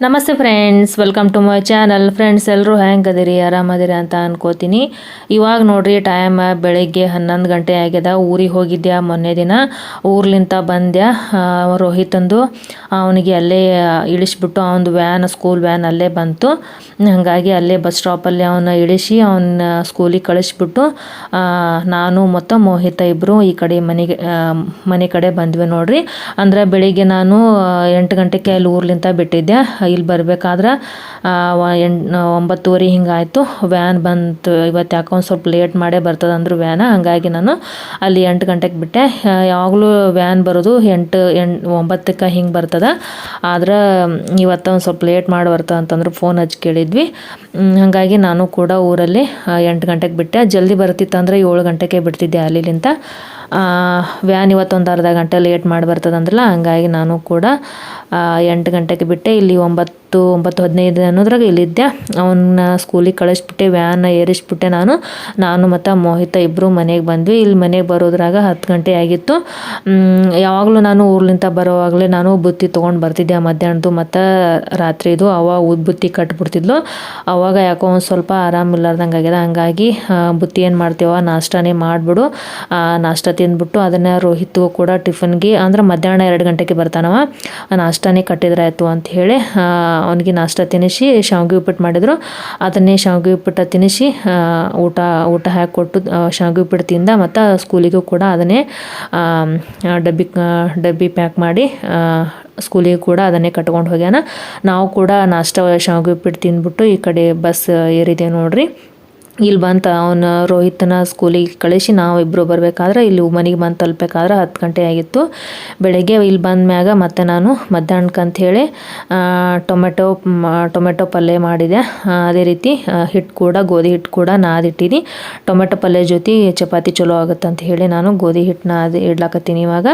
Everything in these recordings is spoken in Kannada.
ನಮಸ್ತೆ friends, welcome to my channel. Friends, ಎಲ್ಲರೂ ಹೆಂಗದಿರಿ, ಆರಾಮದಿರಿ ಅಂತ ಅನ್ಕೋತೀನಿ. ಇವಾಗ ನೋಡ್ರಿ, ಟೈಮ್ ಬೆಳಿಗ್ಗೆ 11 ಗಂಟೆ ಆಗ್ಯದ. ಊರಿಗೆ ಹೋಗಿದ್ದೆ ಮೊನ್ನೆ ದಿನ. ಊರ್ಲಿಂದ ಬಂದ್ಯಾ. ರೋಹಿತಂದು ಅವನಿಗೆ ಅಲ್ಲೇ ಇಳಿಸ್ಬಿಟ್ಟು ಅವನದು ವ್ಯಾನ್, ಸ್ಕೂಲ್ ವ್ಯಾನ್ ಅಲ್ಲೇ ಬಂತು. ಹಾಗಾಗಿ ಅಲ್ಲೇ ಬಸ್ ಸ್ಟಾಪಲ್ಲಿ ಅವನ್ನ ಇಳಿಸಿ ಅವನ್ನ ಸ್ಕೂಲಿಗೆ ಕಳಿಸ್ಬಿಟ್ಟು ನಾನು ಮತ್ತು ಮೋಹಿತ ಇಬ್ಬರು ಈ ಕಡೆ ಮನೆ ಕಡೆ ಬಂದ್ವಿ ನೋಡ್ರಿ. ಅಂದರೆ ಬೆಳಿಗ್ಗೆ ನಾನು 8 ಗಂಟೆಗೆ ಅಲ್ಲಿ ಊರ್ಲಿಂದ ಬಿಟ್ಟಿದ್ದೆ. ಇಲ್ಲಿ ಬರಬೇಕಾದ್ರೆ 9:30 ಹಿಂಗಾಯಿತು. ವ್ಯಾನ್ ಬಂತು. ಇವತ್ತು ಯಾಕೋ ಒಂದು ಸ್ವಲ್ಪ ಲೇಟ್ ಮಾಡೇ ಬರ್ತದೆ ಅಂದರು ವ್ಯಾನ. ಹಾಗಾಗಿ ನಾನು ಅಲ್ಲಿ 8 ಗಂಟೆಗೆ ಬಿಟ್ಟೆ. ಯಾವಾಗಲೂ ವ್ಯಾನ್ ಬರೋದು 9ಕ್ಕೆ ಹಿಂಗೆ ಬರ್ತದೆ. ಆದ್ರೆ ಇವತ್ತು ಒಂದು ಸ್ವಲ್ಪ ಲೇಟ್ ಮಾಡಿ ಬರ್ತದೆ ಅಂತಂದ್ರೆ ಫೋನ್ ಹಚ್ಚಿ ಕೇಳಿದ್ವಿ. ಹಾಗಾಗಿ ನಾನು ಕೂಡ ಊರಲ್ಲಿ 8 ಗಂಟೆಗೆ ಬಿಟ್ಟೆ. ಜಲ್ದಿ ಬರ್ತಿತ್ತಂದ್ರೆ 7 ಗಂಟೆಗೆ ಬಿಡ್ತಿದ್ದೆ ಅಲ್ಲಿಂದ. ವ್ಯಾನ್ ಇವತ್ತೊಂದು ಅರ್ಧ ಗಂಟೆ ಲೇಟ್ ಮಾಡಿ ಬರ್ತದಂದ್ರಲ್ಲ, ಹಂಗಾಗಿ ನಾನು ಕೂಡ 8 ಗಂಟೆಗೆ ಬಿಟ್ಟೆ. ಇಲ್ಲಿ 9:15 ಅನ್ನೋದ್ರಾಗ ಇಲ್ಲಿದ್ದೆ. ಅವನ್ನ ಸ್ಕೂಲಿಗೆ ಕಳಿಸ್ಬಿಟ್ಟೆ, ವ್ಯಾನ್ ಏರಿಸ್ಬಿಟ್ಟೆ. ನಾನು ಮತ್ತು ಮೋಹಿತ ಇಬ್ಬರು ಮನೆಗೆ ಬಂದ್ವಿ. ಇಲ್ಲಿ ಮನೆಗೆ ಬರೋದ್ರಾಗ 10 ಗಂಟೆ ಆಗಿತ್ತು. ಯಾವಾಗಲೂ ನಾನು ಊರ್ಲಿಂದ ಬರೋವಾಗಲೇ ನಾನು ಬುತ್ತಿ ತೊಗೊಂಡು ಬರ್ತಿದ್ದೆ, ಮಧ್ಯಾಹ್ನದ್ದು ಮತ್ತು ರಾತ್ರಿದು. ಅವಾಗ ಬುತ್ತಿ ಕಟ್ಬಿಡ್ತಿದ್ಲು. ಅವಾಗ ಯಾಕೋ ಒಂದು ಸ್ವಲ್ಪ ಆರಾಮಿಲ್ಲಾರ್ದಂಗೆ ಆಗ್ಯದ. ಹಂಗಾಗಿ ಬುತ್ತಿ ಏನು ಮಾಡ್ತೀವ, ನಾಷ್ಟಾನೇ ಮಾಡಿಬಿಡು, ನಾಷ್ಟ ತಿಂದ್ಬಿಟ್ಟು ಅದನ್ನು ರೋಹಿತ್ಗೂ ಕೂಡ ಟಿಫನ್ಗೆ, ಅಂದ್ರೆ ಮಧ್ಯಾಹ್ನ 2 ಗಂಟೆಗೆ ಬರ್ತಾನವ, ನಾಷ್ಟಾನೇ ಕಟ್ಟಿದ್ರಾಯ್ತು ಅಂತ ಹೇಳಿ ಅವನಿಗೆ ನಾಷ್ಟ ತಿನ್ನಿಸಿ ಶಾವಿಗೆ ಉಪ್ಪಿಟ್ಟು ಮಾಡಿದರು. ಅದನ್ನೇ ಶಾವಿಗೆ ಉಪ್ಪಿಟ್ಟು ತಿನ್ನಿಸಿ ಊಟ ಹಾಕಿಕೊಟ್ಟು ಶಾವಿಗೆ ಉಪ್ಪಿಟ್ಟು ತಿಂದ. ಮತ್ತು ಸ್ಕೂಲಿಗೂ ಕೂಡ ಅದನ್ನೇ ಡಬ್ಬಿ ಪ್ಯಾಕ್ ಮಾಡಿ ಸ್ಕೂಲಿಗೆ ಕೂಡ ಅದನ್ನೇ ಕಟ್ಕೊಂಡು ಹೋಗ್ಯಾನ. ನಾವು ಕೂಡ ನಾಷ್ಟ ಶಾವಿಗೆ ಉಪ್ಪಿಟ್ಟು ತಿಂದ್ಬಿಟ್ಟು ಈ ಕಡೆ ಬಸ್ ಏರಿದೆ ನೋಡ್ರಿ. ಇಲ್ಲಿ ಬಂತು ಅವನು ರೋಹಿತನ ಸ್ಕೂಲಿಗೆ ಕಳಿಸಿ ನಾವು ಇಬ್ಬರು ಬರಬೇಕಾದ್ರೆ ಇಲ್ಲಿ ಮನೆಗೆ ಬಂದು ತಲುಪಬೇಕಾದ್ರೆ 10 ಗಂಟೆ ಆಗಿತ್ತು. ಬೆಳಗ್ಗೆ ಇಲ್ಲಿ ಬಂದ ಮ್ಯಾಗ ಮತ್ತು ನಾನು ಮಧ್ಯಾಹ್ನಕ್ಕಂತ ಹೇಳಿ ಟೊಮೆಟೊ ಪಲ್ಯ ಮಾಡಿದೆ. ಅದೇ ರೀತಿ ಹಿಟ್ಟು ಕೂಡ, ಗೋಧಿ ಹಿಟ್ಟು ಕೂಡ ನಾದಿಟ್ಟಿನಿ. ಟೊಮೆಟೊ ಪಲ್ಯ ಜೊತೆ ಚಪಾತಿ ಚಲೋ ಆಗುತ್ತಂತ ಹೇಳಿ ನಾನು ಗೋಧಿ ಹಿಟ್ಟು ನಾದಿ ಇಡ್ಲಾಕತ್ತೀನಿ. ಇವಾಗ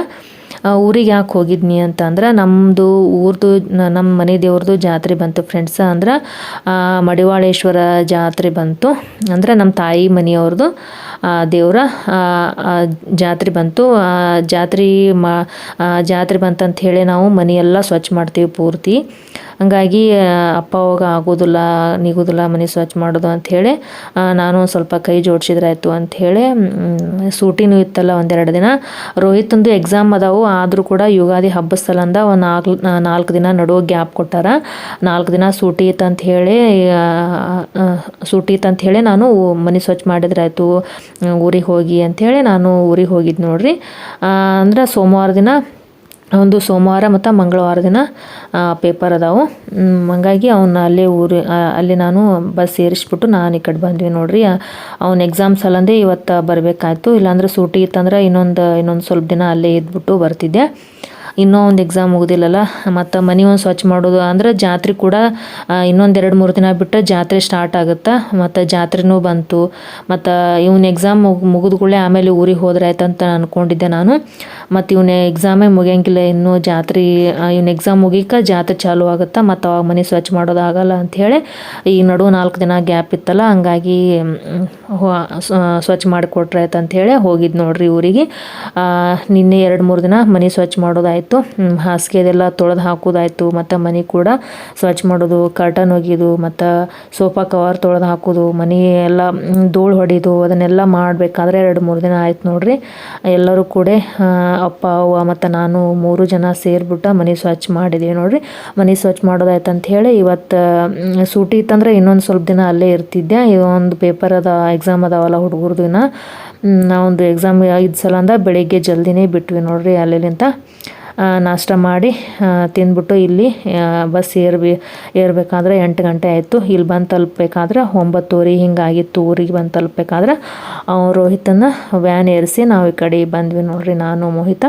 ಊರಿಗೆ ಯಾಕೆ ಹೋಗಿದ್ನಿ ಅಂತಂದ್ರೆ, ನಮ್ಮ ಮನೆ ದೇವ್ರದ್ದು ಜಾತ್ರೆ ಬಂತು ಫ್ರೆಂಡ್ಸ್. ಅಂದ್ರೆ ಮಡಿವಾಳೇಶ್ವರ ಜಾತ್ರೆ ಬಂತು. ಅಂದರೆ ನಮ್ಮ ತಾಯಿ ಮನೆಯವ್ರದ್ದು ದೇವರ ಜಾತ್ರೆ ಬಂತು. ಜಾತ್ರೆ ಬಂತಂತ ಹೇಳಿ ನಾವು ಮನೆಯೆಲ್ಲ ಸ್ವಚ್ಛ ಮಾಡ್ತೀವಿ ಪೂರ್ತಿ. ಹಂಗಾಗಿ ಅಪ್ಪ ಅವಾಗ ನಿಗೋದಿಲ್ಲ ಮನೆ ಸ್ವಚ್ಛ ಮಾಡೋದು ಅಂಥೇಳಿ ನಾನು ಒಂದು ಸ್ವಲ್ಪ ಕೈ ಜೋಡಿಸಿದ್ರಾಯ್ತು ಅಂಥೇಳಿ. ಸೂಟಿನೂ ಇತ್ತಲ್ಲ 1-2 ದಿನ. ರೋಹಿತಂದು ಎಕ್ಸಾಮ್ ಅದಾವು. ಆದರೂ ಕೂಡ ಯುಗಾದಿ ಹಬ್ಬದ ಸಲಂದ ಒಂದು 4 ದಿನ ನಡುವೆ ಗ್ಯಾಪ್ ಕೊಟ್ಟಾರ. 4 ದಿನ ಸೂಟಿ ಇತ್ತಂತ ಹೇಳಿ ನಾನು ಮನೆ ಸ್ವಚ್ಛ ಮಾಡಿದ್ರಾಯ್ತು ಊರಿಗೆ ಹೋಗಿ ಅಂಥೇಳಿ ನಾನು ಊರಿಗೆ ಹೋಗಿದ್ದು ನೋಡ್ರಿ. ಅಂದ್ರೆ ಸೋಮವಾರ ಮತ್ತು ಮಂಗಳವಾರ ದಿನ ಪೇಪರ್ ಅದಾವು. ಹಂಗಾಗಿ ಅಲ್ಲಿ ನಾನು ಬಸ್ ಏರಿಸ್ಬಿಟ್ಟು ನಾನು ಈ ಕಡೆ ಬಂದ್ವಿ ನೋಡ್ರಿ. ಅವ್ನ ಎಕ್ಸಾಮ್ಸ್ ಅಲ್ಲಂದೇ ಇವತ್ತು ಬರಬೇಕಾಯ್ತು. ಇಲ್ಲಾಂದ್ರೆ ಸೂಟಿ ಇತ್ತಂದ್ರೆ ಇನ್ನೊಂದು ಸ್ವಲ್ಪ ದಿನ ಅಲ್ಲೇ ಇದ್ಬಿಟ್ಟು ಬರ್ತಿದ್ದೆ. ಇನ್ನೂ ಒಂದು ಎಕ್ಸಾಮ್ ಮುಗಿದಿಲ್ಲಲ್ಲ. ಮತ್ತು ಮನೆ ಒಂದು ಸ್ವಚ್ಛ ಮಾಡೋದು ಅಂದರೆ ಜಾತ್ರೆ ಕೂಡ ಇನ್ನೊಂದು 2-3 ದಿನ ಬಿಟ್ಟು ಜಾತ್ರೆ ಸ್ಟಾರ್ಟ್ ಆಗುತ್ತೆ. ಮತ್ತು ಜಾತ್ರೆನೂ ಬಂತು. ಮತ್ತು ಇವನ ಎಕ್ಸಾಮ್ ಮುಗಿದ್ಕೊಳ್ಳೆ ಆಮೇಲೆ ಊರಿಗೆ ಹೋದ್ರೆ ಆಯ್ತಂತ ಅಂದ್ಕೊಂಡಿದ್ದೆ ನಾನು. ಮತ್ತು ಇವನ ಎಕ್ಸಾಮೇ ಮುಗಿಯಂಗಿಲ್ಲ ಇನ್ನೂ. ಇವನ ಎಕ್ಸಾಮ್ ಮುಗೀಕ ಜಾತ್ರೆ ಚಾಲು ಆಗುತ್ತೆ. ಮತ್ತು ಅವಾಗ ಮನೆ ಸ್ವಚ್ಛ ಮಾಡೋದಾಗಲ್ಲ ಅಂಥೇಳಿ ಈ ನಡುವೆ 4 ದಿನ ಗ್ಯಾಪ್ ಇತ್ತಲ್ಲ, ಹಂಗಾಗಿ ಸ್ವಚ್ಛ ಮಾಡಿಕೊಟ್ರೆ ಆಯ್ತು ಅಂಥೇಳಿ ಹೋಗಿದ್ದು ನೋಡ್ರಿ ಊರಿಗೆ. ನಿನ್ನೆ 2-3 ದಿನ ಮನೆ ಸ್ವಚ್ಛ ಮಾಡೋದಾಯ್ತು. ಹಾಸಿಗೆದೆಲ್ಲ ತೊಳೆದು ಹಾಕೋದಾಯ್ತು. ಮತ್ತು ಮನೆ ಕೂಡ ಸ್ವಚ್ಛ ಮಾಡೋದು, ಕರ್ಟನ್ ಒಗೆಯೋದು, ಮತ್ತು ಸೋಫಾ ಕವರ್ ತೊಳೆದು ಹಾಕೋದು, ಮನೆ ಎಲ್ಲ ಧೂಳು ಹೊಡೆಯೋದು, ಅದನ್ನೆಲ್ಲ ಮಾಡಬೇಕಾದ್ರೆ 2-3 ದಿನ ಆಯ್ತು ನೋಡ್ರಿ. ಎಲ್ಲರೂ ಕೂಡ ಅಪ್ಪ ಅವ್ವ ಮತ್ತು ನಾನು 3 ಜನ ಸೇರಿಬಿಟ್ಟು ಮನೆ ಸ್ವಚ್ಛ ಮಾಡಿದ್ದೀವಿ ನೋಡ್ರಿ. ಮನೆ ಸ್ವಚ್ಛ ಮಾಡೋದಾಯ್ತು ಅಂತ ಹೇಳಿ ಇವತ್ತು ಸೂಟಿ ಇತ್ತಂದ್ರೆ ಇನ್ನೊಂದು ಸ್ವಲ್ಪ ದಿನ ಅಲ್ಲೇ ಇರ್ತಿದ್ದೆ. ಒಂದು ಪೇಪರ್ ಎಕ್ಸಾಮ್ ಅದಾವಲ್ಲ ಹುಡುಗರದು. ನಾವೊಂದು ಎಕ್ಸಾಮ್ ಇದ್ದ ಸಲ ಬೆಳಿಗ್ಗೆ ಜಲ್ದಿನೇ ಬಿಟ್ವಿ ನೋಡ್ರಿ. ಅಲ್ಲಿಂದ ನಾಷ್ಟ ಮಾಡಿ ತಿಂದ್ಬಿಟ್ಟು ಇಲ್ಲಿ ಬಸ್ ಏರಬೇಕಾದ್ರೆ 8 ಗಂಟೆ ಆಯಿತು. ಇಲ್ಲಿ ಬಂದು ತಲುಪಬೇಕಾದ್ರೆ 9:30 ಹಿಂಗಾಗಿತ್ತು. ಊರಿಗೆ ಬಂದು ತಲುಪಬೇಕಾದ್ರೆ ರೋಹಿತನ ವ್ಯಾನ್ ಏರಿಸಿ ನಾವು ಈ ಕಡೆ ಬಂದ್ವಿ ನೋಡ್ರಿ, ನಾನು ಮೋಹಿತ.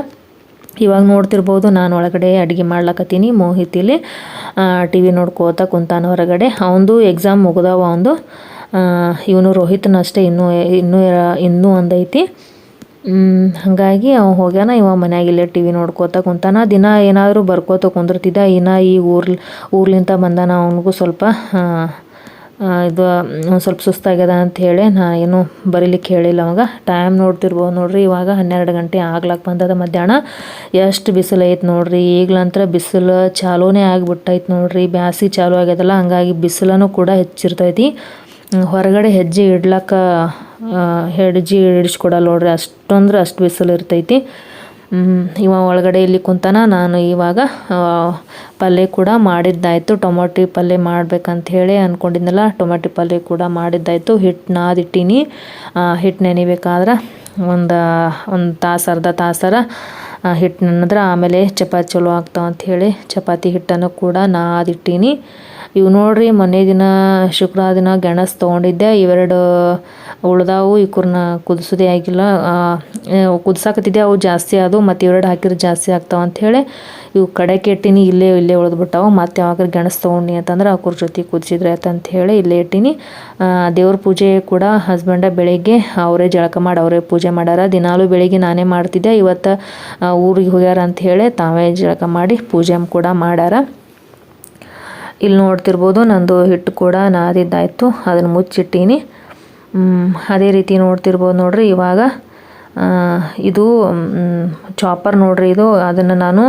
ಇವಾಗ ನೋಡ್ತಿರ್ಬೋದು ನಾನು ಒಳಗಡೆ ಅಡುಗೆ ಮಾಡ್ಲಕತ್ತೀನಿ. ಮೋಹಿತ್ ಇಲ್ಲಿ ಟಿ ವಿ ನೋಡ್ಕೋತ ಕುಂತಾನ ಹೊರಗಡೆ. ಅವನದು ಎಕ್ಸಾಮ್ ಮುಗ್ದವ. ಇವನು ರೋಹಿತನ ಅಷ್ಟೇ ಇನ್ನೂ ಒಂದೈತಿ. ಹಾಗಾಗಿ ಅವ ಹೋಗ್ಯಾನ. ಇವ ಮನ್ಯಾಗಿಲ್ಲೇ ಟಿ ವಿ ನೋಡ್ಕೋತ ಕುಂತಾನ. ದಿನ ಏನಾದರೂ ಬರ್ಕೋತ ಕುಂದಿರ್ತಿದ್ದ. ಈ ಊರ್ಲಿಂದ ಬಂದಾನ. ಅವನಿಗೂ ಸ್ವಲ್ಪ ಇದು ಒಂದು ಸ್ವಲ್ಪ ಸುಸ್ತಾಗ್ಯದ ಅಂಥೇಳಿ ನಾ ಏನು ಬರೀಲಿಕ್ಕೆ ಹೇಳಿಲ್ಲ ಅವಾಗ. ಟೈಮ್ ನೋಡ್ತಿರ್ಬೋದು ನೋಡ್ರಿ, ಇವಾಗ 12 ಗಂಟೆ ಆಗ್ಲಾಕ ಬಂದದ ಮಧ್ಯಾಹ್ನ. ಎಷ್ಟು ಬಿಸಿಲು ಐತೆ ನೋಡ್ರಿ. ಈಗ್ಲಂತ್ರ ಬಿಸಿಲು ಚಾಲೂನೇ ಆಗಿಬಿಟ್ಟೈತೆ ನೋಡ್ರಿ. ಬ್ಯಾಸಿಗೆ ಚಾಲೂ ಆಗ್ಯದಲ್ಲ, ಹಂಗಾಗಿ ಬಿಸಿಲೂ ಕೂಡ ಹೆಚ್ಚಿರ್ತೈತಿ. ಹೊರಗಡೆ ಹೆಜ್ಜೆ ಇಡಿಸ್ಕೊಡಲ್ಲ ನೋಡ್ರಿ, ಅಷ್ಟೊಂದ್ರೆ ಅಷ್ಟು ಬಿಸಿಲು ಇರ್ತೈತಿ. ಇವ ಒಳಗಡೆ ಇಲ್ಲಿ ಕುಂತಾನ. ನಾನು ಇವಾಗ ಪಲ್ಯ ಕೂಡ ಮಾಡಿದ್ದಾಯಿತು. ಟೊಮೊಟೊ ಪಲ್ಯ ಮಾಡ್ಬೇಕಂತ ಹೇಳಿ ಅಂದ್ಕೊಂಡಿದ್ನಲ್ಲ, ಟೊಮೊಟೊ ಪಲ್ಯ ಕೂಡ ಮಾಡಿದ್ದಾಯಿತು. ಹಿಟ್ಟು ನಾದಿಟ್ಟೀನಿ. ಹಿಟ್ಟು ನೆನಿಬೇಕಾದ್ರೆ ಒಂದು ತಾಸು ಅರ್ಧ ತಾಸರ ಹಿಟ್ಟು ನೆನೆದ್ರೆ ಆಮೇಲೆ ಚಪಾತಿ ಚಲೋ ಆಗ್ತಾವ ಅಂಥೇಳಿ ಚಪಾತಿ ಹಿಟ್ಟನ್ನು ಕೂಡ ನಾದಿಟ್ಟೀನಿ. ಇವು ನೋಡ್ರಿ, ಮೊನ್ನೆ ದಿನ ಶುಕ್ರವಾರ ದಿನ ಗೆಣಸು ತೊಗೊಂಡಿದ್ದೆ. ಇವೆರಡು ಉಳ್ದಾವು, ಇವ್ರನ್ನ ಕುದಿಸೋದೇ ಆಗಿಲ್ಲ. ಕುದಿಸಾಕತ್ತಿದ್ದೆ, ಅವು ಜಾಸ್ತಿ ಆದವು. ಮತ್ತು ಇವೆರಡು ಹಾಕಿದ್ರೆ ಜಾಸ್ತಿ ಆಗ್ತಾವ ಅಂಥೇಳಿ ಇವು ಕಡೆಗೆ ಇಟ್ಟೀನಿ. ಇಲ್ಲೇ ಉಳಿದ್ಬಿಟ್ಟಾವು. ಮತ್ತು ಯಾವಾಗ ಗೆಣಸು ತೊಗೊಂಡು ಅಂತಂದ್ರೆ ಅವ್ರ ಜೊತೆ ಕುದಿಸಿದ್ರೆ ಆಯ್ತು ಹೇಳಿ ಇಲ್ಲೇ ಇಟ್ಟೀನಿ. ದೇವ್ರ ಪೂಜೆ ಕೂಡ ಹಸ್ಬೆಂಡ ಬೆಳಿಗ್ಗೆ ಅವರೇ ಜಳಕ ಮಾಡಿ ಅವರೇ ಪೂಜೆ ಮಾಡ್ಯಾರ. ದಿನಾಲೂ ಬೆಳಿಗ್ಗೆ ನಾನೇ ಮಾಡ್ತಿದ್ದೆ. ಇವತ್ತು ಊರಿಗೆ ಹೋಗ್ಯಾರ ಅಂಥೇಳಿ ತಾವೇ ಜಳಕ ಮಾಡಿ ಪೂಜೆ ಕೂಡ ಮಾಡ್ಯಾರ. ಇಲ್ಲಿ ನೋಡ್ತಿರ್ಬೋದು, ನಂದು ಹಿಟ್ಟು ಕೂಡ ನಾದಿದ್ದಾಯಿತು. ಅದನ್ನು ಮುಚ್ಚಿಟ್ಟೀನಿ. ಅದೇ ರೀತಿ ನೋಡ್ತಿರ್ಬೋದು ನೋಡ್ರಿ. ಇವಾಗ ಇದು ಚಾಪರ್ ನೋಡ್ರಿ. ಇದು ಅದನ್ನು ನಾನು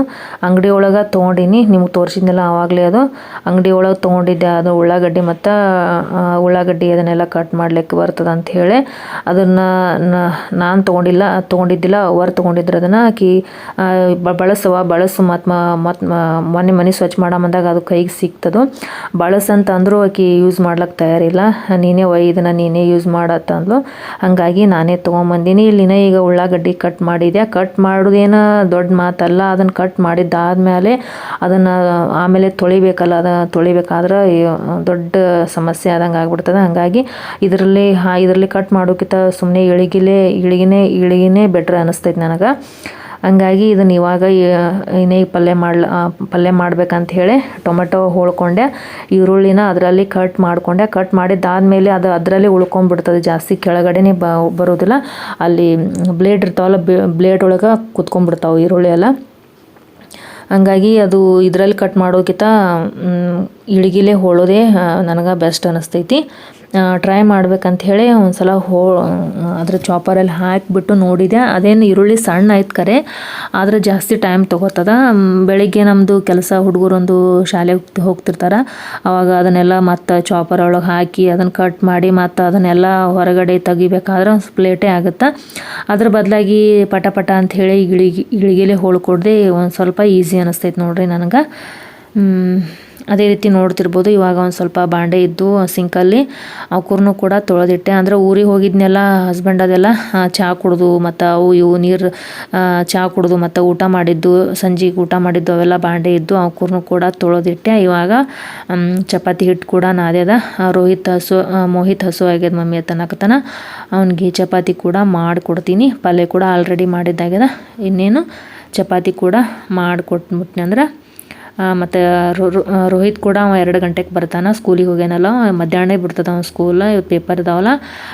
ಅಂಗಡಿ ಒಳಗೆ ತೊಗೊಂಡಿನಿ. ನಿಮ್ಗೆ ತೋರಿಸಿದ್ನಲ್ಲ ಆವಾಗಲೇ. ಅದು ಅಂಗಡಿ ಒಳಗೆ ತೊಗೊಂಡಿದ್ದೆ. ಅದು ಉಳ್ಳಾಗಡ್ಡಿ ಮತ್ತು ಉಳ್ಳಾಗಡ್ಡಿ ಅದನ್ನೆಲ್ಲ ಕಟ್ ಮಾಡ್ಲಿಕ್ಕೆ ಬರ್ತದೆ ಅಂಥೇಳಿ ಅದನ್ನು ನಾನು ತೊಗೊಂಡಿದ್ದಿಲ್ಲ. ಅವ್ರು ತೊಗೊಂಡಿದ್ರು. ಅದನ್ನು ಆಕಿ ಬಳಸು ಮತ್ತು ಮನೆ ಸ್ವಚ್ಛ ಮಾಡಮಂದಾಗ ಅದು ಕೈಗೆ ಸಿಕ್ತದು. ಬಳಸಂತ ಅಂದರೂ ಆಕಿ ಯೂಸ್ ಮಾಡ್ಲಿಕ್ಕೆ ತಯಾರಿಲ್ಲ. ಇದನ್ನು ನೀನೇ ಯೂಸ್ ಮಾಡತ್ತಂದ್ಲು. ಹಾಗಾಗಿ ನಾನೇ ತೊಗೊಂಬಂದಿನಿ. ಇಲ್ಲಿನ ಈಗ ಉಳ್ಳಾಗಡ್ಡಿ ಕಟ್ ಮಾಡಿದೆ. ಕಟ್ ಮಾಡೋದೇನು ದೊಡ್ಡ ಮಾತಲ್ಲ. ಅದನ್ನು ಕಟ್ ಮಾಡಿದ್ದಾದ್ಮೇಲೆ ಅದನ್ನು ಆಮೇಲೆ ತೊಳಿಬೇಕಲ್ಲ. ತೊಳಿಬೇಕಾದ್ರೆ ದೊಡ್ಡ ಸಮಸ್ಯೆ ಆದಂಗೆ ಆಗ್ಬಿಡ್ತದೆ. ಹಾಗಾಗಿ ಇದರಲ್ಲಿ ಕಟ್ ಮಾಡೋಕ್ಕಿಂತ ಸುಮ್ಮನೆ ಇಳಿಗಿನೇ ಬೆಟ್ರ್ ಅನ್ನಿಸ್ತೈತೆ ನನಗೆ. ಹಂಗಾಗಿ ಇದನ್ನು ಇವಾಗ ಇನ್ನೇ ಪಲ್ಯ ಮಾಡ್ಬೇಕಂತ ಹೇಳಿ ಟೊಮೆಟೊ ಹೋಳ್ಕೊಂಡೆ. ಈರುಳ್ಳಿನ ಅದರಲ್ಲಿ ಕಟ್ ಮಾಡಿದ್ದಾದಮೇಲೆ ಅದು ಅದರಲ್ಲಿ ಉಳ್ಕೊಂಡ್ಬಿಡ್ತದೆ. ಜಾಸ್ತಿ ಕೆಳಗಡೆನೇ ಬರೋದಿಲ್ಲ. ಅಲ್ಲಿ ಬ್ಲೇಡ್ ಇರ್ತಾವಲ್ಲ, ಬ್ಲೇಡ್ ಒಳಗೆ ಕುತ್ಕೊಂಡ್ಬಿಡ್ತಾವೆ ಈರುಳ್ಳಿ ಎಲ್ಲ. ಹಂಗಾಗಿ ಅದು ಇದರಲ್ಲಿ ಕಟ್ ಮಾಡೋಕ್ಕಿಂತ ಇಳಿಗಿಲೇ ಹೋಳೋದೇ ನನಗೆ ಬೆಸ್ಟ್ ಅನ್ನಿಸ್ತೈತಿ. ಟ್ರೈ ಮಾಡ್ಬೇಕಂತ ಹೇಳಿ ಒಂದು ಸಲ ಅದ್ರ ಚಾಪರಲ್ಲಿ ಹಾಕಿಬಿಟ್ಟು ನೋಡಿದೆ. ಅದೇನು ಈರುಳ್ಳಿ ಸಣ್ಣ ಆಯ್ತು ಕರೆ, ಆದರೆ ಜಾಸ್ತಿ ಟೈಮ್ ತೊಗೋತದ. ಬೆಳಿಗ್ಗೆ ನಮ್ಮದು ಕೆಲಸ, ಹುಡುಗರೊಂದು ಶಾಲೆಗೆ ಹೋಗ್ತಿರ್ತಾರೆ. ಆವಾಗ ಅದನ್ನೆಲ್ಲ ಮತ್ತು ಚಾಪರ್ ಒಳಗೆ ಹಾಕಿ ಅದನ್ನು ಕಟ್ ಮಾಡಿ ಮತ್ತು ಅದನ್ನೆಲ್ಲ ಹೊರಗಡೆ ತೆಗಿಬೇಕಾದ್ರೆ ಒಂದು ಪ್ಲೇಟೇ ಆಗುತ್ತೆ. ಅದ್ರ ಬದಲಾಗಿ ಪಟ ಅಂಥೇಳಿ ಇಳಿಗೆಲೆ ಹೋಳ್ಕೊಡ್ದೆ ಒಂದು ಸ್ವಲ್ಪ ಈಸಿ ಅನ್ನಿಸ್ತೈತೆ ನೋಡ್ರಿ ನನಗೆ. ಅದೇ ರೀತಿ ನೋಡ್ತಿರ್ಬೋದು. ಇವಾಗ ಒಂದು ಸ್ವಲ್ಪ ಬಾಂಡೆ ಇದ್ದು ಸಿಂಕಲ್ಲಿ ಅವ್ಕೂರ್ನು ಕೂಡ ತೊಳೆದಿಟ್ಟೆ. ಅಂದರೆ ಊರಿಗೆ ಹೋಗಿದ್ನೆಲ್ಲ ಹಸ್ಬೆಂಡ್ ಅದೆಲ್ಲ ಚಹಾ ಕುಡಿದು ಮತ್ತು ಇವು ನೀರು ಚಹಾ ಕುಡಿದು ಮತ್ತು ಊಟ ಮಾಡಿದ್ದು, ಸಂಜೆಗೆ ಊಟ ಮಾಡಿದ್ದು ಅವೆಲ್ಲ ಬಾಂಡೆ ಇದ್ದು ಅವ್ಕೂರ್ನು ಕೂಡ ತೊಳೆದಿಟ್ಟೆ. ಇವಾಗ ಚಪಾತಿ ಹಿಟ್ಟು ಕೂಡ ನಾದ್ಯದ. ಮೋಹಿತ್ ಹಸು ಆಗ್ಯದ ಮಮ್ಮಿ ಅಂತನಕತನ. ಅವ್ನಿಗೆ ಚಪಾತಿ ಕೂಡ ಮಾಡಿಕೊಡ್ತೀನಿ. ಪಲ್ಯ ಕೂಡ ಆಲ್ರೆಡಿ ಮಾಡಿದ್ದಾಗ್ಯದ. ಇನ್ನೇನು ಚಪಾತಿ ಕೂಡ ಮಾಡಿಕೊಟ್ಬಿಟ್ನಿ ಅಂದ್ರೆ ಮತ್ತು ರೋಹಿತ್ ಕೂಡ 2 ಗಂಟೆಗೆ ಬರ್ತಾನೆ. ಸ್ಕೂಲಿಗೆ ಹೋಗ್ಯಾನಲ್ಲ, ಮಧ್ಯಾಹ್ನ ಬಿಡ್ತದ ಅವ್ನು ಸ್ಕೂಲ್, ಪೇಪರ್ ಇದಾವಲ್ಲ.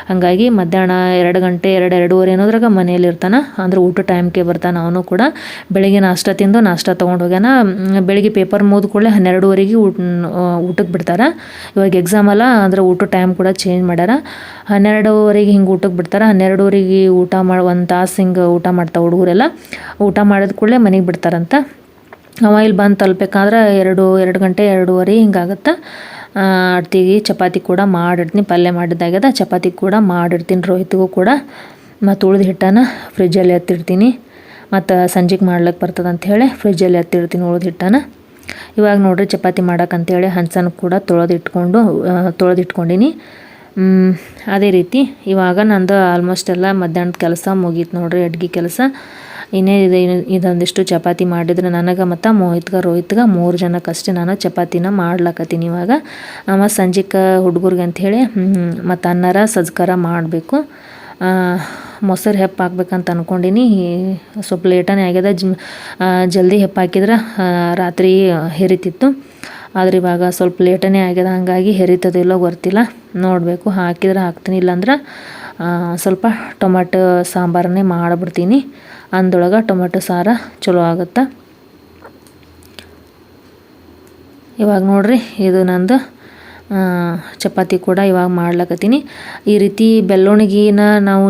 ಹಾಗಾಗಿ ಮಧ್ಯಾಹ್ನ 2 ಗಂಟೆ 2:30 ಅನ್ನೋದ್ರಾಗ ಮನೇಲಿ ಇರ್ತಾನೆ. ಅಂದ್ರೆ ಊಟ ಟೈಮ್ಗೆ ಬರ್ತಾನೆ. ಅವನು ಕೂಡ ಬೆಳಿಗ್ಗೆ ನಾಷ್ಟ ತೊಗೊಂಡು ಹೋಗ್ಯಾನ. ಬೆಳಿಗ್ಗೆ ಪೇಪರ್ ಮುಗಿದ ಕೂಡಲೇ 12:30ಗೆ ಊಟಕ್ಕೆ ಬಿಡ್ತಾರೆ. ಇವಾಗ ಎಕ್ಸಾಮ್ ಅಲ್ಲ, ಅಂದ್ರೆ ಊಟ ಟೈಮ್ ಕೂಡ ಚೇಂಜ್ ಮಾಡ್ಯಾರ. 12:30ಗೆ ಹಿಂಗೆ ಊಟಕ್ಕೆ ಬಿಡ್ತಾರೆ. 12:30ಗೆ ಊಟ ಮಾಡಿ 1 ತಾಸು ಹಿಂಗೆ ಊಟ ಮಾಡ್ತಾವೆ ಹುಡುಗರೆಲ್ಲ. ಊಟ ಮಾಡಿದ ಕೂಡಲೇ ಮನೆಗೆ ಬಿಡ್ತಾರಂತ. ಅವ ಇಲ್ಲಿ ಬಂದು ತಲುಪಬೇಕಾದ್ರೆ 2 ಗಂಟೆ 2:30 ಹಿಂಗಾಗುತ್ತೆ. ಅಡ್ತಿಗೆ ಚಪಾತಿ ಕೂಡ ಮಾಡಿಡ್ತೀನಿ. ಪಲ್ಯ ಮಾಡಿದ್ದಾಗ್ಯದ. ಚಪಾತಿ ಕೂಡ ಮಾಡಿಡ್ತೀನಿ ರೋಹಿತ್ಗೂ ಕೂಡ. ಮತ್ತು ಉಳಿದ ಹಿಟ್ಟನ್ನು ಫ್ರಿಜ್ಜಲ್ಲಿ ಎತ್ತಿಡ್ತೀನಿ. ಮತ್ತು ಸಂಜೆಗೆ ಮಾಡ್ಲಿಕ್ಕೆ ಬರ್ತದೆ ಅಂಥೇಳಿ ಫ್ರಿಜ್ಜಲ್ಲಿ ಎತ್ತಿಡ್ತೀನಿ ಉಳಿದ ಹಿಟ್ಟನ್ನು. ಇವಾಗ ನೋಡಿರಿ ಚಪಾತಿ ಮಾಡೋಕ್ಕಂತೇಳಿ ಹಂಚನ ಕೂಡ ತೊಳೆದಿಟ್ಕೊಂಡಿನಿ. ಅದೇ ರೀತಿ ಇವಾಗ ನಂದು ಆಲ್ಮೋಸ್ಟ್ ಎಲ್ಲ ಮಧ್ಯಾಹ್ನದ ಕೆಲಸ ಮುಗೀತು ನೋಡಿರಿ, ಅಡ್ಗೆ ಕೆಲಸ. ಇದೊಂದಿಷ್ಟು ಚಪಾತಿ ಮಾಡಿದ್ರೆ ನನಗೆ ಮತ್ತು ರೋಹಿತ್ಗೆ 3 ಜನಕ್ಕಷ್ಟೇ ನಾನು ಚಪಾತಿನ ಮಾಡ್ಲಕತ್ತೀನಿ ಇವಾಗ. ಮತ್ತು ಸಂಜೆಗೆ ಹುಡುಗರಿಗೆ ಅಂಥೇಳಿ ಮತ್ತು ಅನ್ನಾರ ಸಜ್ಕರ ಮಾಡಬೇಕು. ಮೊಸರು ಹೆಪ್ಪು ಹಾಕ್ಬೇಕಂತ ಅಂದ್ಕೊಂಡಿನಿ. ಸ್ವಲ್ಪ ಲೇಟನೇ ಆಗ್ಯದ. ಜಲ್ದಿ ಹೆಪ್ಪು ಹಾಕಿದ್ರೆ ರಾತ್ರಿ ಹೆರಿತಿತ್ತು. ಆದರೆ ಇವಾಗ ಸ್ವಲ್ಪ ಲೇಟನೇ ಆಗ್ಯದ. ಹಾಗಾಗಿ ಹೆರಿತದಿಲ್ಲ ಗೊತ್ತಿಲ್ಲ, ನೋಡಬೇಕು. ಹಾಕಿದ್ರೆ ಹಾಕ್ತೀನಿ, ಇಲ್ಲಾಂದ್ರೆ ಸ್ವಲ್ಪ ಟೊಮೆಟೊ ಸಾಂಬಾರನ್ನೇ ಮಾಡಿಬಿಡ್ತೀನಿ. ಅಂದೊಳಗೆ ಟೊಮೆಟೊ ಸಾರು ಚಲೋ ಆಗುತ್ತೆ. ಇವಾಗ ನೋಡ್ರಿ, ಇದು ನಂದು ಚಪಾತಿ ಕೂಡ ಇವಾಗ ಮಾಡ್ಲಕತ್ತೀನಿ. ಈ ರೀತಿ ಬೆಳ್ಳೊಣಗಿನ ನಾವು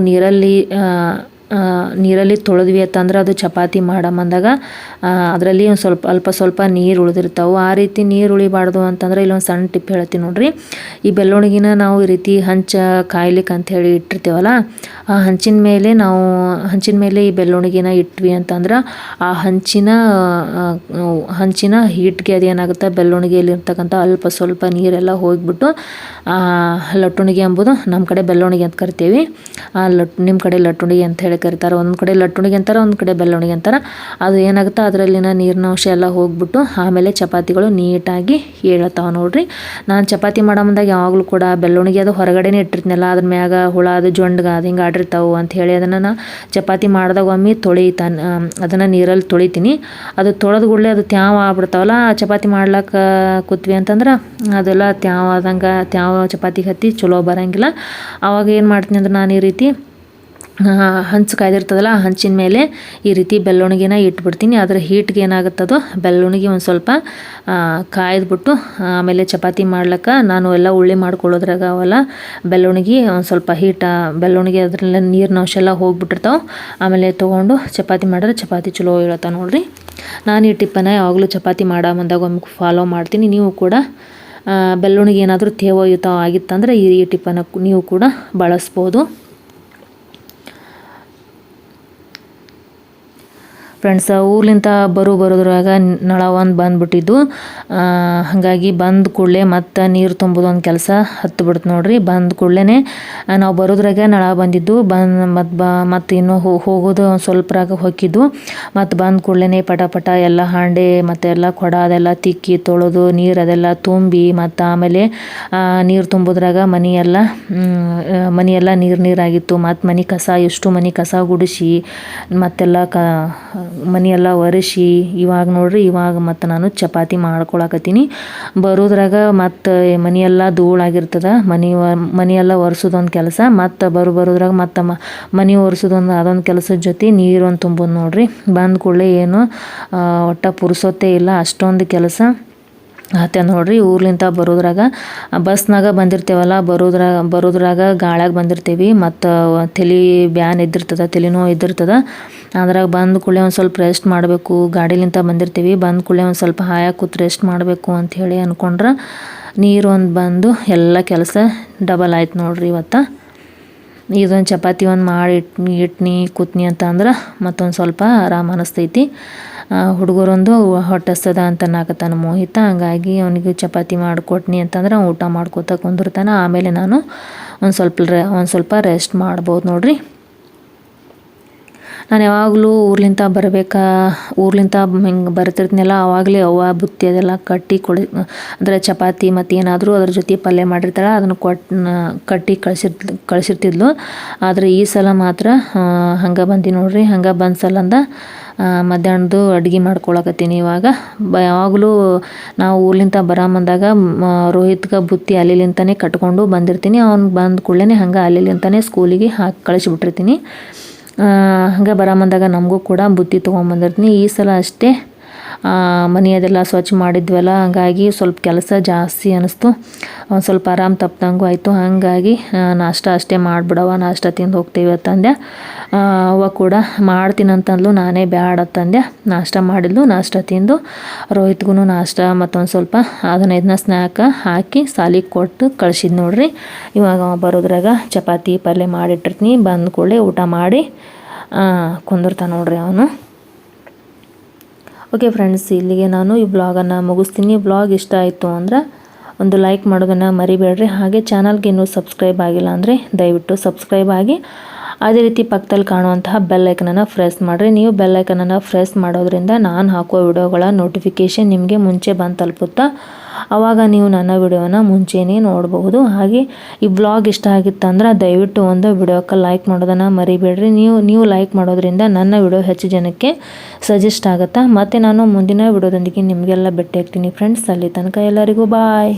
ನೀರಲ್ಲಿ ತೊಳೆದ್ವಿ ಅಂತಂದ್ರೆ ಅದು ಚಪಾತಿ ಮಾಡಮಂದಾಗ ಅದರಲ್ಲಿ ಒಂದು ಸ್ವಲ್ಪ ನೀರು ಉಳಿದಿರ್ತಾವೆ. ಆ ರೀತಿ ನೀರು ಉಳಿಬಾರ್ದು ಅಂತಂದ್ರೆ ಇಲ್ಲೊಂದು ಸಣ್ಣ ಟಿಪ್ ಹೇಳ್ತೀನಿ ನೋಡ್ರಿ. ಈ ಬೆಳ್ಳೊಣಗಿನ ನಾವು ಈ ರೀತಿ ಕಾಯ್ಲಿಕ್ಕೆ ಅಂಥೇಳಿ ಇಟ್ಟಿರ್ತೀವಲ್ಲ, ಆ ಹಂಚಿನ ಮೇಲೆ ಈ ಬೆಳ್ಳೊಣಗಿನ ಇಟ್ವಿ ಅಂತಂದ್ರೆ ಆ ಹಂಚಿನ ಹೀಟ್ಗೆ ಅದೇನಾಗುತ್ತೆ, ಬೆಳ್ಳೊಣಗಿಯಲ್ಲಿ ಇರ್ತಕ್ಕಂಥ ಸ್ವಲ್ಪ ನೀರೆಲ್ಲ ಹೋಗಿಬಿಟ್ಟು ಲಟ್ಟುಣಿಗೆ ಎಂಬುದು ನಮ್ಮ ಕಡೆ ಬೆಳ್ಳೊಣಗಿ ಅಂತ ಕರಿತೀವಿ, ನಿಮ್ಮ ಕಡೆ ಲಟ್ಟುಣಿಗೆ ಅಂತ ಹೇಳಿ ಕರೀತಾರೆ. ಒಂದು ಕಡೆ ಲಟ್ಟುಣಿಗೆ ಅಂತಾರೆ, ಒಂದು ಕಡೆ ಬೆಳ್ಳೊಣಗಿ ಅಂತಾರೆ. ಅದು ಏನಾಗುತ್ತೆ, ಅದರಲ್ಲಿನ ನೀರಿನ ಅಂಶ ಎಲ್ಲ ಹೋಗ್ಬಿಟ್ಟು ಆಮೇಲೆ ಚಪಾತಿಗಳು ನೀಟಾಗಿ ಏಳತ್ತಾವ ನೋಡ್ರಿ. ನಾನು ಚಪಾತಿ ಮಾಡೋ ಮುಂದಾಗ ಯಾವಾಗಲೂ ಕೂಡ ಬೆಳ್ಳೊಣಗಿ ಅದು ಹೊರಗಡೆನೇ ಇಟ್ಟಿರ್ತೀನಲ್ಲ, ಅದ್ರ ಮ್ಯಾಗ ಹುಳ ಅದು ಜೊಂಡ್ಗೆ ಅದು ಹಿಂಗೆ ಆಡಿರ್ತಾವೆ ಅಂತ ಹೇಳಿ ಅದನ್ನು ನಾನು ಚಪಾತಿ ಮಾಡಿದಾಗ ಒಮ್ಮೆ ಅದನ್ನು ನೀರಲ್ಲಿ ತೊಳಿತೀನಿ. ಅದು ತೊಳೆದ ಕೂಡಲೇ ಅದು ತ್ಯಾವ ಆಗ್ಬಿಡ್ತಾವಲ್ಲ, ಚಪಾತಿ ಮಾಡ್ಲಿಕ್ಕೆ ಕೂತ್ವಿ ಅಂತಂದ್ರೆ ಅದೆಲ್ಲ ತ್ಯಾವ ಚಪಾತಿಗೆ ಹತ್ತಿ ಚಲೋ ಬರೋಂಗಿಲ್ಲ. ಆವಾಗ ಏನು ಮಾಡ್ತೀನಿ ಅಂದ್ರೆ ನಾನು ಈ ರೀತಿ ಹಂಚು ಕಾಯ್ದಿರ್ತದಲ್ಲ, ಆ ಹಂಚಿನ ಮೇಲೆ ಈ ರೀತಿ ಬೆಳ್ಳೊಣಗಿನ ಇಟ್ಬಿಡ್ತೀನಿ. ಅದರ ಹೀಟ್ಗೆ ಏನಾಗುತ್ತದೋ ಬೆಳ್ಳೊಣಗಿ ಒಂದು ಸ್ವಲ್ಪ ಕಾಯ್ದುಬಿಟ್ಟು ಆಮೇಲೆ ಚಪಾತಿ ಮಾಡ್ಲಿಕ್ಕೆ ನಾನು ಎಲ್ಲ ಉಳ್ಳಿ ಮಾಡ್ಕೊಳ್ಳೋದ್ರಾಗ ಅವಲ್ಲ ಬೆಳ್ಳೊಣಗಿ ಒಂದು ಸ್ವಲ್ಪ ಬೆಳ್ಳೊಣಗಿ ಅದರಲ್ಲ ನೀರಿನ ಅಂಶ ಎಲ್ಲ ಹೋಗ್ಬಿಟ್ಟಿರ್ತಾವೆ. ಆಮೇಲೆ ತೊಗೊಂಡು ಚಪಾತಿ ಮಾಡಿದ್ರೆ ಚಪಾತಿ ಚಲೋ ಇರತ್ತೆ ನೋಡ್ರಿ. ನಾನು ಈ ಟಿಪ್ಪನ್ನು ಯಾವಾಗಲೂ ಚಪಾತಿ ಮಾಡೋ ಮುಂದಾಗ ಒಮ್ಮೆ ಫಾಲೋ ಮಾಡ್ತೀನಿ. ನೀವು ಕೂಡ ಬೆಳ್ಳೊಣಗಿ ಏನಾದರೂ ತೇವಯುತ ಆಗಿತ್ತಂದ್ರೆ ಈ ಟಿಪ್ಪನ್ನು ನೀವು ಕೂಡ ಬಳಸ್ಬೋದು. ಫ್ರೆಂಡ್ಸ್, ಊರ್ಲಿಂದ ಬರೋದ್ರಾಗ ನಳ ಒಂದು ಬಂದುಬಿಟ್ಟಿದ್ದು, ಹಾಗಾಗಿ ಬಂದ ಕೂಡಲೇ ಮತ್ತು ನೀರು ತುಂಬೋದು ಒಂದು ಕೆಲಸ ಹತ್ತು ನೋಡ್ರಿ. ಬಂದ ಕೂಡಲೇ ನಾವು ಬರೋದ್ರಾಗ ನಳ ಬಂದಿದ್ದು, ಮತ್ತು ಇನ್ನೂ ಹೋಗೋದು ಒಂದು ಸ್ವಲ್ಪರಾಗ ಹೊಕ್ಕಿದ್ದು. ಮತ್ತು ಬಂದ ಕೂಡಲೇ ಪಟ ಎಲ್ಲ ಹಾಂಡೆ ಮತ್ತು ಎಲ್ಲ ಕೊಡ ಅದೆಲ್ಲ ತಿಕ್ಕಿ ತೊಳೆದು ನೀರು ಅದೆಲ್ಲ ತುಂಬಿ, ಮತ್ತು ಆಮೇಲೆ ನೀರು ತುಂಬೋದ್ರಾಗ ಮನೆಯೆಲ್ಲ ನೀರಾಗಿತ್ತು. ಮತ್ತು ಮನೆ ಕಸ ಗುಡಿಸಿ ಮತ್ತೆಲ್ಲ ಮನೆಯೆಲ್ಲ ಒರೆಸಿ ಇವಾಗ ಮತ್ತು ನಾನು ಚಪಾತಿ ಮಾಡ್ಕೊಳಕತ್ತೀನಿ. ಬರೋದ್ರಾಗ ಮತ್ತು ಮನೆಯೆಲ್ಲ ಧೂಳಾಗಿರ್ತದೆ. ಮನೆಯೆಲ್ಲ ಒರೆಸೋದೊಂದು ಕೆಲಸ, ಮತ್ತು ಬರೋದ್ರಾಗ ಮತ್ತು ಮನೆ ಒರೆಸೋದೊಂದು ಅದೊಂದು ಕೆಲಸದ ಜೊತೆ ನೀರೊಂದು ತುಂಬೋದು ನೋಡ್ರಿ. ಬಂದ ಕೂಡಲೇ ಏನು ಒಟ್ಟು ಪುರ್ಸೊತ್ತೇ ಇಲ್ಲ, ಅಷ್ಟೊಂದು ಕೆಲಸ ಆತ ನೋಡ್ರಿ. ಊರ್ಲಿಂದ ಬರೋದ್ರಾಗ ಬಸ್ನಾಗ ಬಂದಿರ್ತೇವಲ್ಲ, ಬರೋದ್ರಾಗ ಗಾಳ್ಯಾಗ ಬಂದಿರ್ತೀವಿ. ಮತ್ತು ತಲೆನೋವು ಇದ್ದಿರ್ತದೆ. ಅದ್ರಾಗ ಬಂದ ಕೂಡಲೇ ಒಂದು ಸ್ವಲ್ಪ ರೆಸ್ಟ್ ಮಾಡಬೇಕು. ಗಾಡಿಲಿಂದ ಬಂದಿರ್ತೀವಿ, ಬಂದ ಕೂಡಲೇ ಒಂದು ಸ್ವಲ್ಪ ಹಾಯಾಗಿ ಕೂತ್ ರೆಸ್ಟ್ ಮಾಡಬೇಕು ಅಂಥೇಳಿ ಅಂದ್ಕೊಂಡ್ರೆ ನೀರು ಒಂದು ಬಂದು ಎಲ್ಲ ಕೆಲಸ ಡಬಲ್ ಆಯ್ತು ನೋಡ್ರಿ. ಇದೊಂದು ಚಪಾತಿ ಒಂದು ಮಾಡಿ ಕೂತ್ನಿ ಅಂತ ಅಂದ್ರೆ ಮತ್ತೊಂದು ಸ್ವಲ್ಪ ಆರಾಮ ಅನ್ನಿಸ್ತೈತಿ. ಹುಡುಗರೊಂದು ಹೊಟ್ಟೆ ಹಸ್ತದ ಅಂತ ಅನ್ನಕತ್ತಾನ ಮೋಹಿತ. ಹಂಗಾಗಿ ಅವನಿಗೆ ಚಪಾತಿ ಮಾಡಿಕೊಟ್ನಿ ಅಂತಂದ್ರೆ ಊಟ ಮಾಡ್ಕೋತ ಕುಂದಿರ್ತಾನೆ. ಆಮೇಲೆ ನಾನು ಒಂದು ಸ್ವಲ್ಪ ರೆಸ್ಟ್ ಮಾಡ್ಬೋದು ನೋಡ್ರಿ. ನಾನು ಯಾವಾಗಲೂ ಊರ್ಲಿಂದ ಹಿಂಗೆ ಬರ್ತಿರ್ತೀನಲ್ಲ, ಆವಾಗಲೇ ಅವ್ವ ಬುತ್ತಿ ಅದೆಲ್ಲ ಅಂದರೆ ಚಪಾತಿ ಮತ್ತು ಏನಾದರೂ ಅದ್ರ ಜೊತೆ ಪಲ್ಯ ಮಾಡಿರ್ತಾಳೆ, ಅದನ್ನು ಕಟ್ಟಿ ಕಳಿಸಿರ್ತಿದ್ಲು. ಆದರೆ ಈ ಸಲ ಮಾತ್ರ ಹಂಗೆ ಬಂದು ನೋಡ್ರಿ. ಹಂಗೆ ಬಂದ ಸಲಂದ ಮಧ್ಯಾಹ್ನದ್ದು ಅಡುಗೆ ಮಾಡ್ಕೊಳಕತ್ತೀನಿ. ಯಾವಾಗಲೂ ನಾವು ಊರ್ಲಿಂದ ಬರೋಮಂದಾಗ ರೋಹಿತ್ಗೆ ಬುತ್ತಿ ಅಲ್ಲಿಂದನೇ ಕಟ್ಕೊಂಡು ಬಂದಿರ್ತೀನಿ. ಅವ್ನು ಬಂದ ಕೂಡಲೇ ಹಂಗೆ ಅಲ್ಲಿಂದನೇ ಸ್ಕೂಲಿಗೆ ಹಾಕಿ ಕಳಿಸಿಬಿಟ್ಟಿರ್ತೀನಿ. ಹಂಗೆ ಬರೋಮಂದಾಗ ನಮಗೂ ಕೂಡ ಬುತ್ತಿ ತೊಗೊಂಬಂದಿರ್ತೀನಿ. ಈ ಸಲ ಅಷ್ಟೇ ಮನೆ ಅದೆಲ್ಲ ಸ್ವಚ್ಛ ಮಾಡಿದ್ವಲ್ಲ, ಹಂಗಾಗಿ ಸ್ವಲ್ಪ ಕೆಲಸ ಜಾಸ್ತಿ ಅನ್ನಿಸ್ತು. ಒಂದು ಸ್ವಲ್ಪ ಆರಾಮ ತಪ್ಪದಂಗೂ ಆಯಿತು. ಹಾಗಾಗಿ ನಾಷ್ಟ ಅಷ್ಟೇ ಮಾಡಿಬಿಡವ, ನಾಷ್ಟ ತಿಂದು ಹೋಗ್ತೀವಿ ಅಂತಂದೆ. ಅವ ಕೂಡ ಮಾಡ್ತೀನಿ ಅಂತಂದ್ಲು, ನಾನೇ ಬ್ಯಾಡ ಅಂತಂದೆ. ನಾಷ್ಟ ಮಾಡಿದ್ಲು, ನಾಷ್ಟ ತಿಂದು ರೋಹಿತ್ಗೂ ನಾಷ್ಟ ಮತ್ತೊಂದು ಸ್ವಲ್ಪ ಅದನ್ನ ಸ್ನ್ಯಾಕ್ ಹಾಕಿ ಸಾಲಿಗೆ ಕೊಟ್ಟು ಕಳ್ಸಿದ್ದು ನೋಡ್ರಿ. ಇವಾಗ ಬರೋದ್ರಾಗ ಚಪಾತಿ ಪಲ್ಯ ಮಾಡಿಟ್ಟಿರ್ತೀನಿ. ಬಂದ ಕೂಡಲೇ ಊಟ ಮಾಡಿ ಕುಂದಿರ್ತಾನೆ ನೋಡ್ರಿ ಅವನು. ಓಕೆ ಫ್ರೆಂಡ್ಸ್, ಇಲ್ಲಿಗೆ ನಾನು ಈ ಬ್ಲಾಗನ್ನು ಮುಗಿಸ್ತೀನಿ. ಬ್ಲಾಗ್ ಇಷ್ಟ ಆಯಿತು ಅಂದ್ರೆ ಒಂದು ಲೈಕ್ ಮಾಡೋದನ್ನು ಮರಿಬೇಡ್ರಿ. ಹಾಗೆ ಚಾನಲ್ಗೆ ಇನ್ನೂ ಸಬ್ಸ್ಕ್ರೈಬ್ ಆಗಿಲ್ಲ ಅಂದರೆ ದಯವಿಟ್ಟು ಸಬ್ಸ್ಕ್ರೈಬ್ ಆಗಿ, ಅದೇ ರೀತಿ ಪಕ್ಕದಲ್ಲಿ ಕಾಣುವಂತಹ ಬೆಲ್ ಐಕನನ್ನು ಪ್ರೆಸ್ ಮಾಡಿರಿ. ನೀವು ಬೆಲ್ ಐಕನನ್ನು ಪ್ರೆಸ್ ಮಾಡೋದ್ರಿಂದ ನಾನು ಹಾಕೋ ವಿಡಿಯೋಗಳ ನೋಟಿಫಿಕೇಷನ್ ನಿಮಗೆ ಮುಂಚೆ ಬಂದು ತಲುಪುತ್ತಾ. ಆವಾಗ ನೀವು ನನ್ನ ವಿಡಿಯೋನ ಮುಂಚೆನೇ ನೋಡಬಹುದು. ಹಾಗೆ ಈ ಬ್ಲಾಗ್ ಇಷ್ಟ ಆಗಿತ್ತಂದ್ರೆ ದಯವಿಟ್ಟು ಒಂದು ವಿಡಿಯೋಕ್ಕೆ ಲೈಕ್ ಮಾಡೋದನ್ನು ಮರಿಬೇಡ್ರಿ. ನೀವು ಲೈಕ್ ಮಾಡೋದ್ರಿಂದ ನನ್ನ ವಿಡಿಯೋ ಹೆಚ್ಚು ಜನಕ್ಕೆ ಸಜೆಸ್ಟ್ ಆಗುತ್ತಾ. ಮತ್ತು ನಾನು ಮುಂದಿನ ವಿಡಿಯೋದೊಂದಿಗೆ ನಿಮಗೆಲ್ಲ ಭೇಟಿ ಆಗ್ತೀನಿ ಫ್ರೆಂಡ್ಸ್. ಅಲ್ಲಿ ತನಕ ಎಲ್ಲರಿಗೂ ಬಾಯ್.